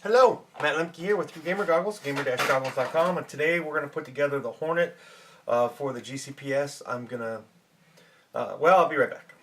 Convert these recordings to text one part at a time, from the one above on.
Hello, Matt Lemke here with Gamer Goggles, gamer-goggles.com, and today we're going to put together the Hornet for the GCPS. I'll be right back.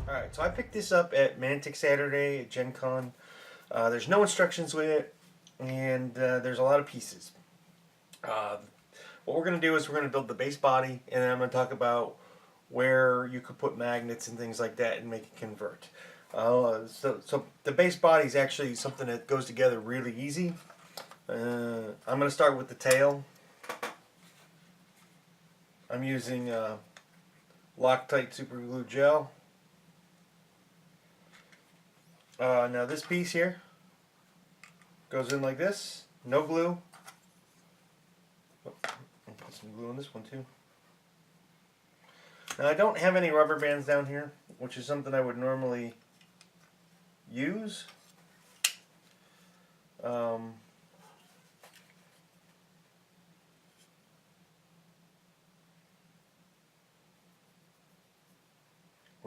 Alright, so I picked this up at Mantic Saturday at Gen Con. There's no instructions with it, and there's a lot of pieces. What we're going to do is we're going to build the base body, and then I'm going to talk about where you could put magnets and things like that and make it convert. So the base body is actually something that goes together really easy. I'm going to start with the tail. I'm using Loctite super glue gel. Now this piece here goes in like this, no glue. Oh, I'll put some glue on this one too. Now I don't have any rubber bands down here, which is something I would normally use. Where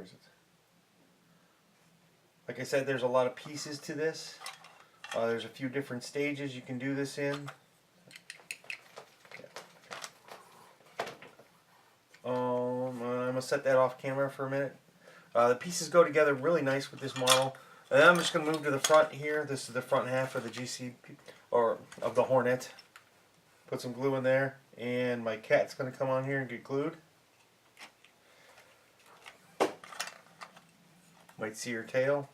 is it? Like I said, there's a lot of pieces to this. There's a few different stages you can do this in. I'm going to set that off camera for a minute. The pieces go together really nice with this model. And then I'm just going to move to the front here. This is the front half of the GC, or of the Hornet. Put some glue in there. And my cat's going to come on here and get glued. Might see her tail.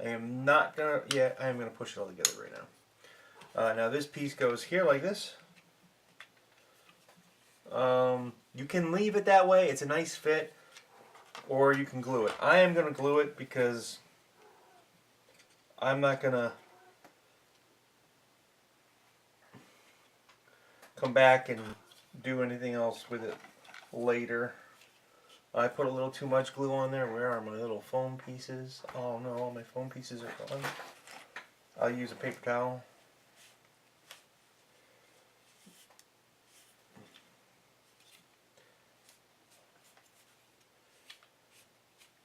I am not gonna, I am gonna push it all together right now. Now this piece goes here like this. You can leave it that way, it's a nice fit, or you can glue it. I am gonna glue it because I'm not gonna come back and do anything else with it later. I put a little too much glue on there. Where are my little foam pieces? Oh no, all my foam pieces are gone. I'll use a paper towel.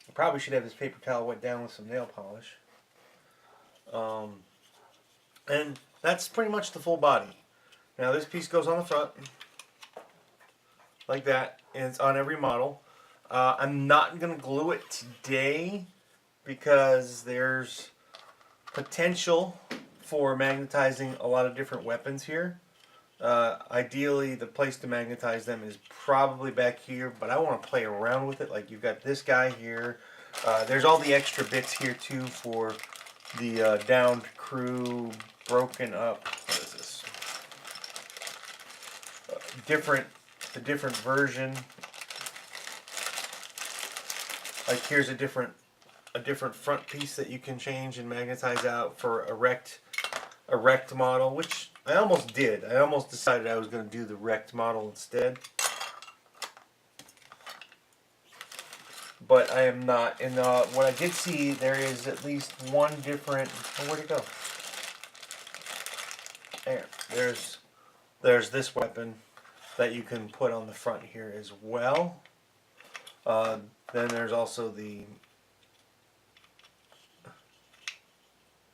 I probably should have this paper towel wet down with some nail polish. And that's pretty much the full body. Now this piece goes on the front, like that, and it's on every model. I'm not going to glue it today because there's potential for magnetizing a lot of different weapons here. Ideally, the place to magnetize them is probably back here, but I want to play around with it. Like you've got this guy here. There's all the extra bits here too for the downed crew, broken up. What is this? The different version. Like here's a different front piece that you can change and magnetize out for a wrecked model, which I almost did. I almost decided I was going to do the wrecked model instead, but I am not. And what I did see, there is at least one different. Oh, where'd it go? There's this weapon that you can put on the front here as well. Then there's also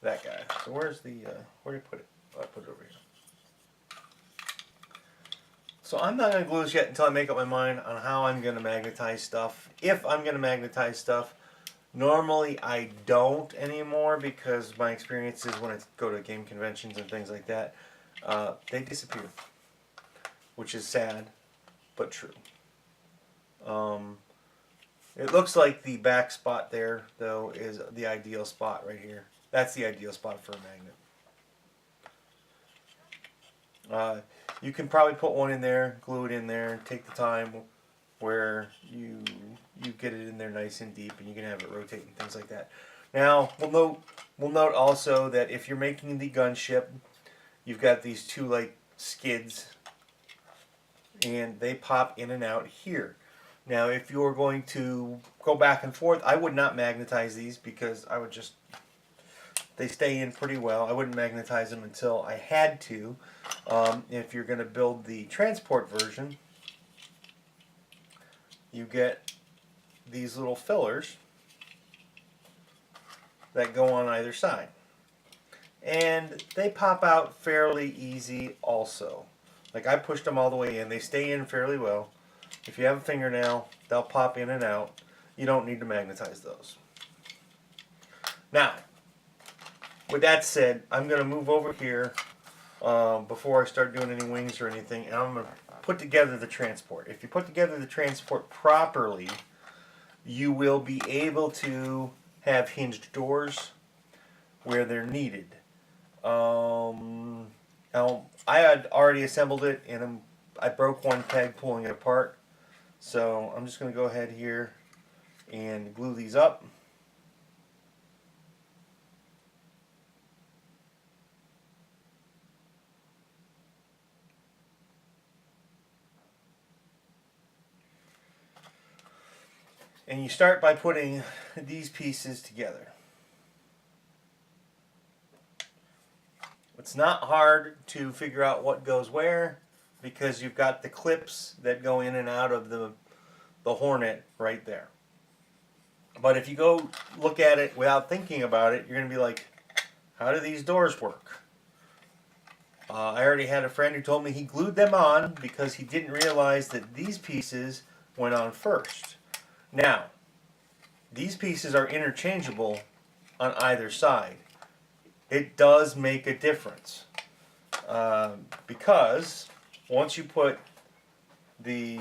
that guy. So where's the, where did I put it? Oh, I put it over here. So I'm not going to glue this yet until I make up my mind on how I'm going to magnetize stuff. If I'm going to magnetize stuff. Normally I don't anymore because my experience is when I go to game conventions and things like that, they disappear. Which is sad, but true. It looks like the back spot there, though, is the ideal spot right here. That's the ideal spot for a magnet. You can probably put one in there, glue it in there, and take the time where you get it in there nice and deep, and you can have it rotate and things like that. Now, we'll note also that if you're making the gunship, you've got these two like skids, and they pop in and out here. Now, if you're going to go back and forth, I would not magnetize these because I would just, they stay in pretty well. I wouldn't magnetize them until I had to. If you're going to build the transport version, you get these little fillers that go on either side. And they pop out fairly easy also. Like, I pushed them all the way in. They stay in fairly well. If you have a fingernail, they'll pop in and out. You don't need to magnetize those. Now, with that said, I'm going to move over here before I start doing any wings or anything, and I'm going to put together the transport. If you put together the transport properly, you will be able to have hinged doors where they're needed. Now, I had already assembled it, and I broke one peg pulling it apart. So I'm just going to go ahead here and glue these up. And you start by putting these pieces together. It's not hard to figure out what goes where because you've got the clips that go in and out of the Hornet right there. But if you go look at it without thinking about it, you're going to be like, how do these doors work? I already had a friend who told me he glued them on because he didn't realize that these pieces went on first. Now, these pieces are interchangeable on either side. It does make a difference because once you put the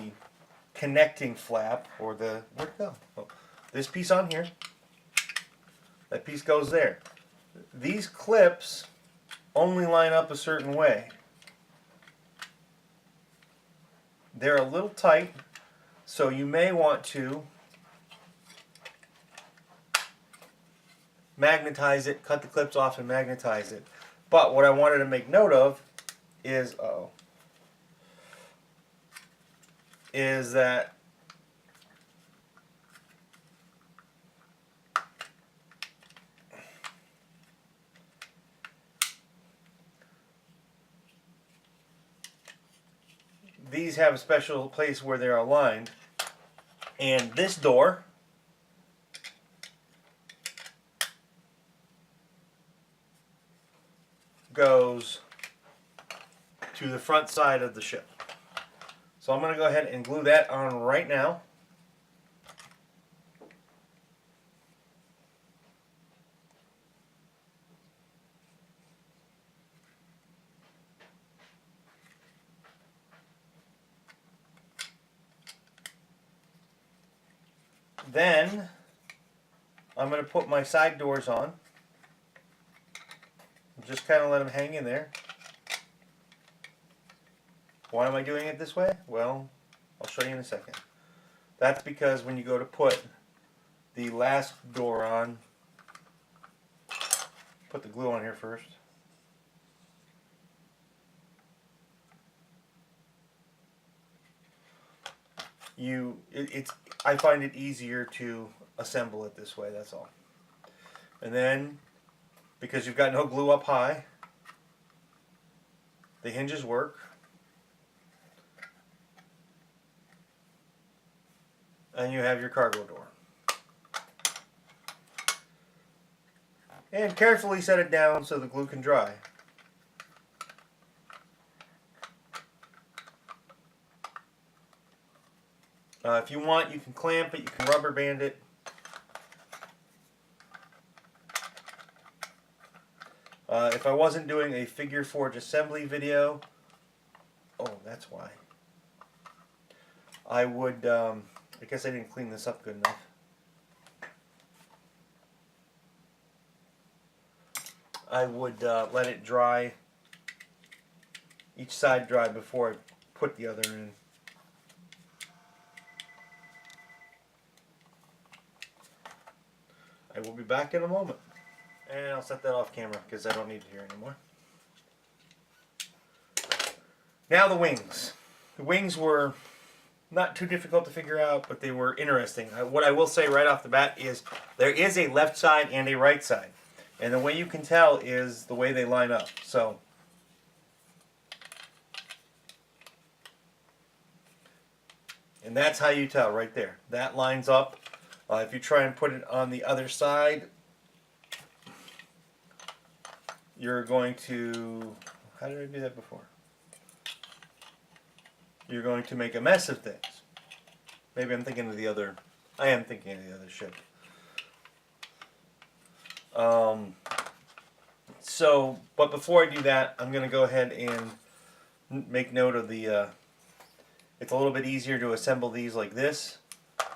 connecting flap or the, where'd it go? Oh, this piece on here, that piece goes there. These clips only line up a certain way. They're a little tight, so you may want to magnetize it, cut the clips off and magnetize it. But what I wanted to make note of is, is that these have a special place where they're aligned, and this door goes to the front side of the ship. So I'm going to go ahead and glue that on right now. Then I'm going to put my side doors on. Just kind of let them hang in there. Why am I doing it this way? Well, I'll show you in a second. That's because when you go to put the last door on, put the glue on here first. I find it easier to assemble it this way, that's all. And then, because you've got no glue up high, the hinges work. And you have your cargo door. And carefully set it down so the glue can dry. If you want, you can clamp it, you can rubber band it. If I wasn't doing a figure forge assembly video, oh, that's why. I would, I guess I didn't clean this up good enough. I would let it dry, each side dry before I put the other in. I will be back in a moment. And I'll set that off camera because I don't need it here anymore. Now the wings. The wings were not too difficult to figure out, but they were interesting. What I will say right off the bat is there is a left side and a right side. And the way you can tell is the way they line up. So, and that's how you tell right there. That lines up. If you try and put it on the other side, you're going to, how did I do that before? You're going to make a mess of things. Maybe I'm thinking of the other, I am thinking of the other ship. But before I do that, I'm going to go ahead and make note of the, it's a little bit easier to assemble these like this.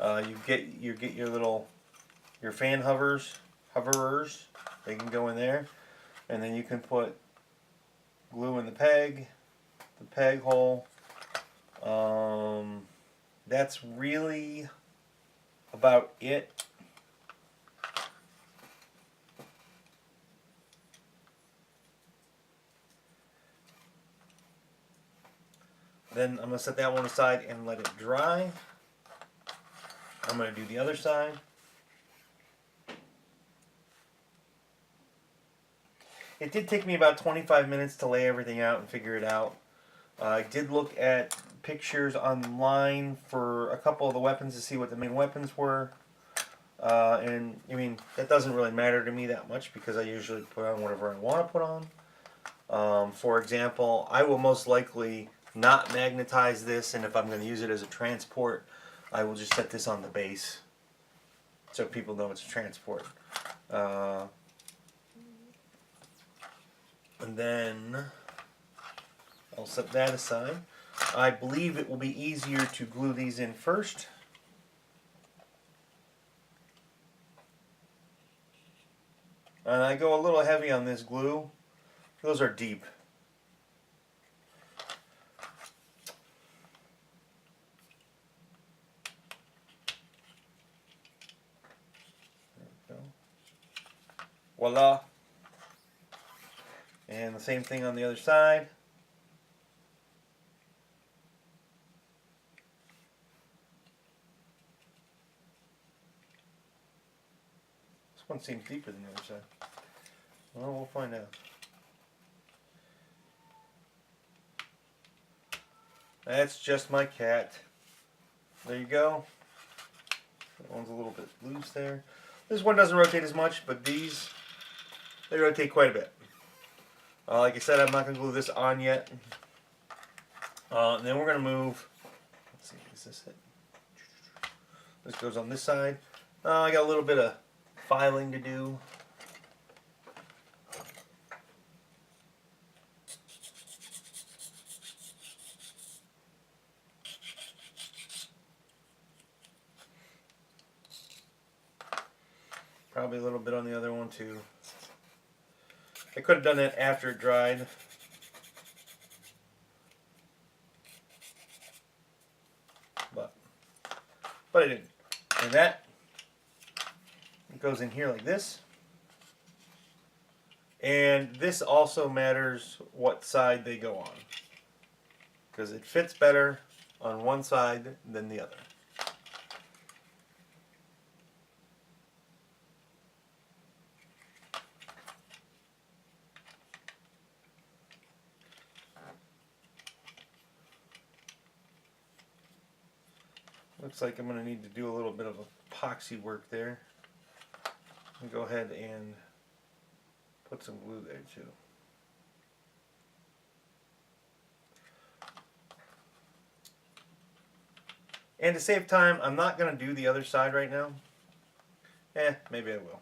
You get your little, your fan hoverers, they can go in there. And then you can put glue in the peg hole. That's really about it. Then I'm going to set that one aside and let it dry. I'm going to do the other side. It did take me about 25 minutes to lay everything out and figure it out. I did look at pictures online for a couple of the weapons to see what the main weapons were. And, I mean, that doesn't really matter to me that much because I usually put on whatever I want to put on. For example, I will most likely not magnetize this, and if I'm going to use it as a transport, I will just set this on the base so people know it's a transport. And then I'll set that aside. I believe it will be easier to glue these in first. And I go a little heavy on this glue. Those are deep. There we go. Voila. And the same thing on the other side. This one seems deeper than the other side. Well, we'll find out. That's just my cat. There you go. That one's a little bit loose there. This one doesn't rotate as much, but these, they rotate quite a bit. Like I said, I'm not going to glue this on yet. And then we're going to move. Let's see, is this it? This goes on this side. I got a little bit of filing to do. Probably a little bit on the other one too. I could have done that after it dried. But I didn't. And that goes in here like this. And this also matters what side they go on, because it fits better on one side than the other. Looks like I'm going to need to do a little bit of epoxy work there. I'll go ahead and put some glue there too. And to save time, I'm not going to do the other side right now. Maybe I will.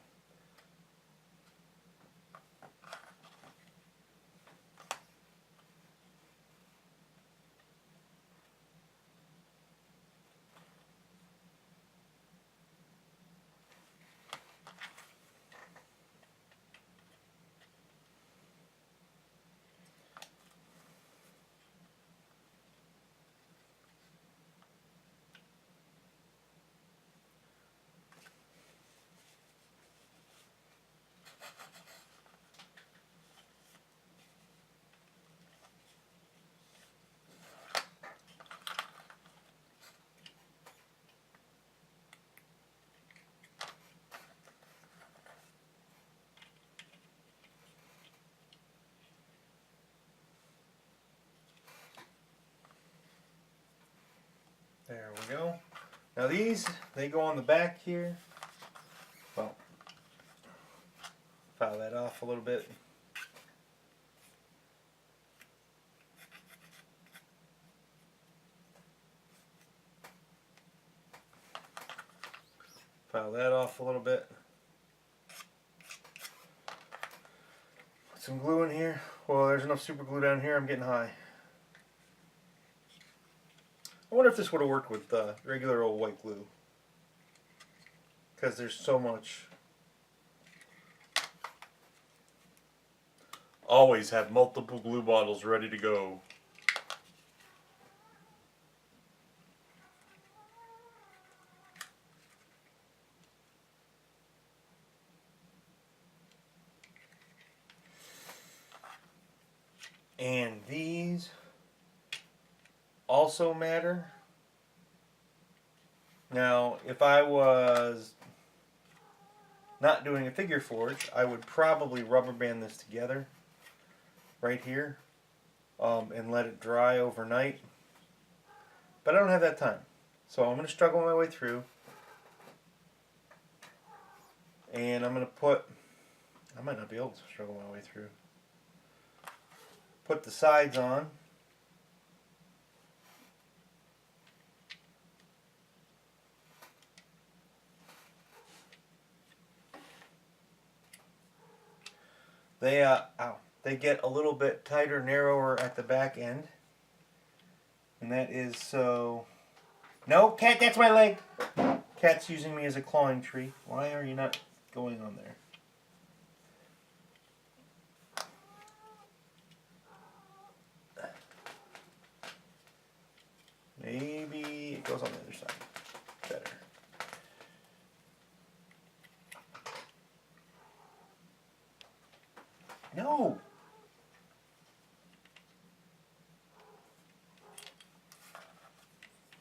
we go. Now these, they go on the back here. Well, file that off a little bit. File that off a little bit. Put some glue in here. Well, there's enough super glue down here. I'm getting high. I wonder if this would have worked with regular old white glue. Because there's so much. Always have multiple glue bottles ready to go. And these also matter. Now, if I was not doing a figure forge, I would probably rubber band this together right here and let it dry overnight. But I don't have that time. So I'm going to struggle my way through. And I'm going to put, I might not be able to struggle my way through. Put the sides on. They get a little bit tighter, narrower at the back end. And that is so... No, cat, that's my leg! Cat's using me as a clawing tree. Why are you not going on there? Maybe it goes on the other side. Better. No!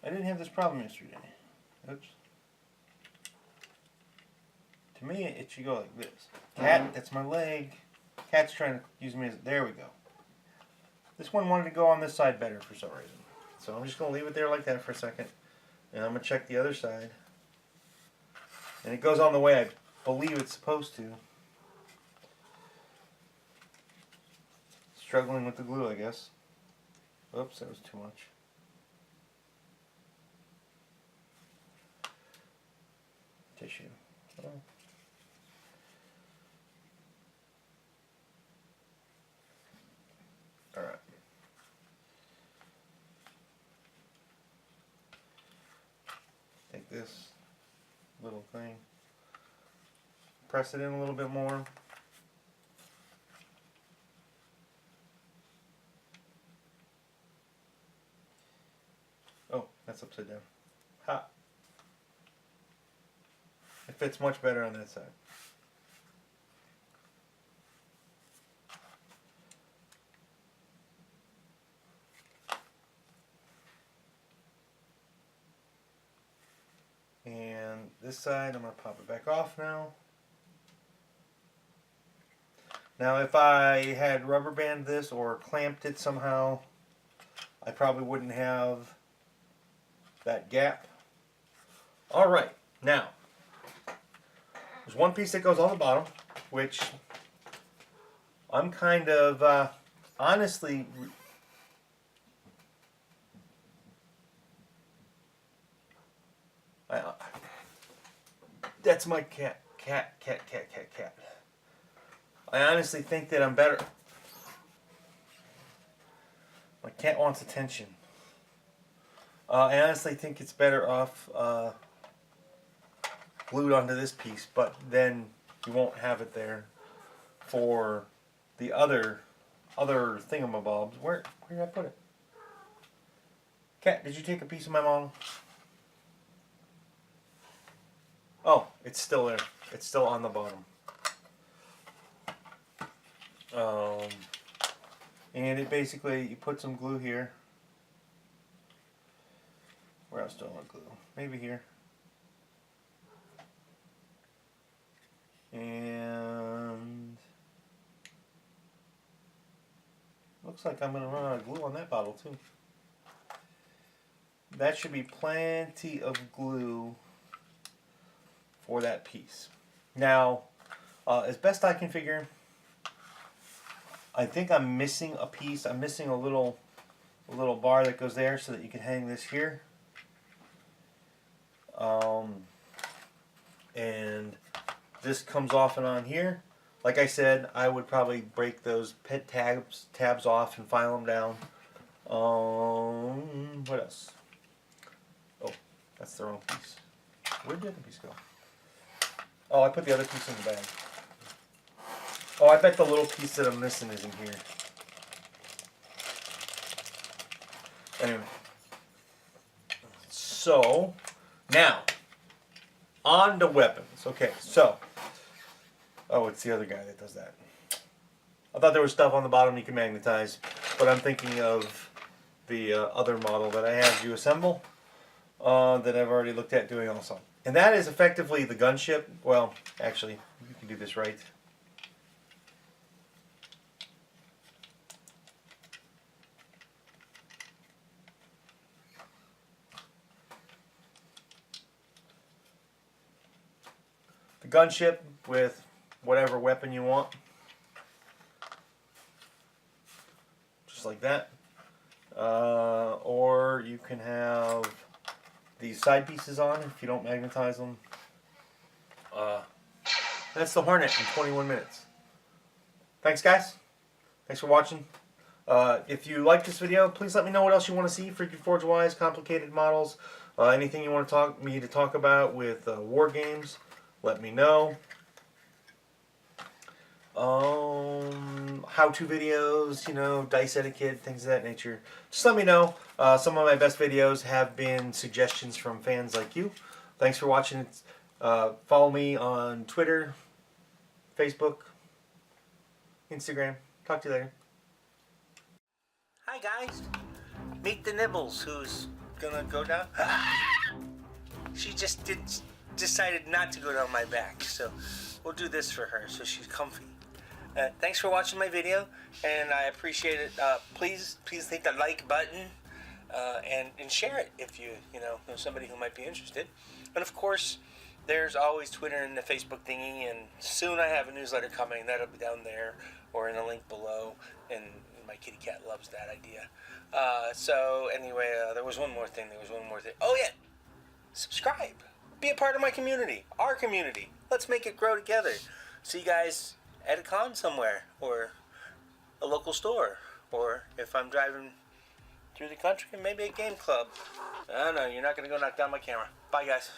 I didn't have this problem yesterday. Oops. To me, it should go like this. Cat, that's my leg. Cat's trying to use me as... There we go. This one wanted to go on this side better for some reason. So I'm just going to leave it there like that for a second. And I'm going to check the other side. And it goes on the way I believe it's supposed to. Struggling with the glue, I guess. Oops, that was too much. Tissue. Oh. Alright. Take this little thing, press it in a little bit more. Oh, that's upside down. Ha! It fits much better on that side. And this side, I'm going to pop it back off now. Now if I had rubber banded this or clamped it somehow, I probably wouldn't have that gap. Alright, now, there's one piece that goes on the bottom, which I'm kind of, honestly, that's my cat. Cat. I honestly think that I'm better. My cat wants attention. I honestly think it's better off glued onto this piece, but then you won't have it there for the other thingamabobs. Where did I put it? Cat, did you take a piece of my model? Oh, it's still there. It's still on the bottom. And it basically, you put some glue here. Where else do I want glue? Maybe here. And looks like I'm going to run out of glue on that bottle too. that should be plenty of glue for that piece. Now, as best I can figure, I think I'm missing a piece. I'm missing a little bar that goes there so that you can hang this here. And this comes off and on here. Like I said, I would probably break those pet tabs off and file them down. What else? Oh, that's the wrong piece. Where did the piece go? Oh, I put the other piece in the bag. Oh, I bet the little piece that I'm missing is in here. Anyway. So, now, on to weapons. Okay, so. Oh, it's the other guy that does that. I thought there was stuff on the bottom you can magnetize, but I'm thinking of the other model that I have you assemble that I've already looked at doing also. And that is effectively the gunship. Well, actually, you can do this right. The gunship with whatever weapon you want. Just like that. Or you can have these side pieces on if you don't magnetize them. That's the Hornet in 21 minutes. Thanks, guys. Thanks for watching. If you like this video, please let me know what else you want to see. Freaky Forge wise, complicated models, anything you want to talk about with war games, let me know. How-to videos, you know, dice etiquette, things of that nature. Just let me know. Some of my best videos have been suggestions from fans like you. Thanks for watching. Follow me on Twitter, Facebook, Instagram. Talk to you later. Hi guys. Meet the Nibbles, who's gonna go down. She just decided not to go down my back, so we'll do this for her so she's comfy. Thanks for watching my video, and I appreciate it. Please hit the like button and share it if you know somebody who might be interested. And of course, there's always Twitter and the Facebook thingy, and soon I have a newsletter coming. That'll be down there or in a link below. And my kitty cat loves that idea. So anyway, there was one more thing. Oh yeah, subscribe. Be a part of my community, our community. Let's make it grow together. See you guys at a con somewhere, or a local store, or if I'm driving through the country, maybe a game club. I don't know, you're not going to go knock down my camera. Bye, guys.